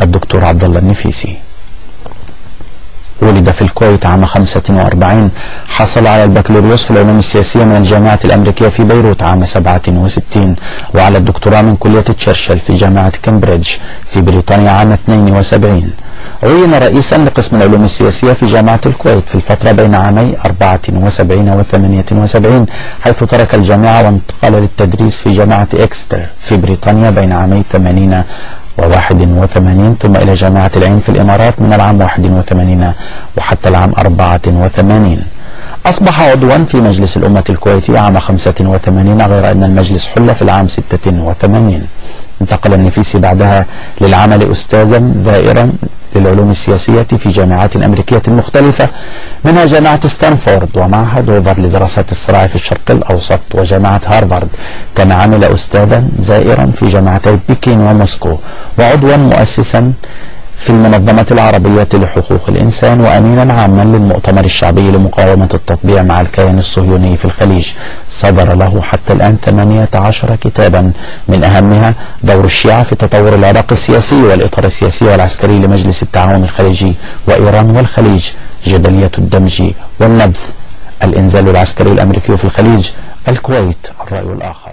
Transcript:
الدكتور عبد الله النفيسي. ولد في الكويت عام 45. حصل على البكالوريوس في العلوم السياسية من الجامعة الأمريكية في بيروت عام 67، وعلى الدكتوراه من كلية تشرشل في جامعة كامبريدج في بريطانيا عام 72. عين رئيسا لقسم العلوم السياسية في جامعة الكويت في الفترة بين عامي 74 و 78، حيث ترك الجامعة وانتقل للتدريس في جامعة إكستر في بريطانيا بين عامي 80 و 81، ثم إلى جامعة العين في الإمارات من العام 81 وحتى العام 84. أصبح عضوا في مجلس الأمة الكويتي عام 85، غير أن المجلس حل في العام 86. انتقل النفيسي بعدها للعمل أستاذا دائرا للعلوم السياسية في جامعات أمريكية مختلفة، منها جامعة ستانفورد ومعهد هوفر لدراسات الصراع في الشرق الأوسط وجامعة هارفارد. كما عمل أستاذا زائرا في جامعتي بكين وموسكو، وعضوا مؤسسا في المنظمة العربية لحقوق الإنسان، وأمينا عاما للمؤتمر الشعبي لمقاومة التطبيع مع الكيان الصهيوني في الخليج. صدر له حتى الآن 18 كتابا، من أهمها دور الشيعة في تطور العراق السياسي والإطار السياسي والعسكري لمجلس التعاون الخليجي وإيران والخليج، جدلية الدمج والنبذ، الإنزال العسكري الأمريكي في الخليج، الكويت الرأي الآخر.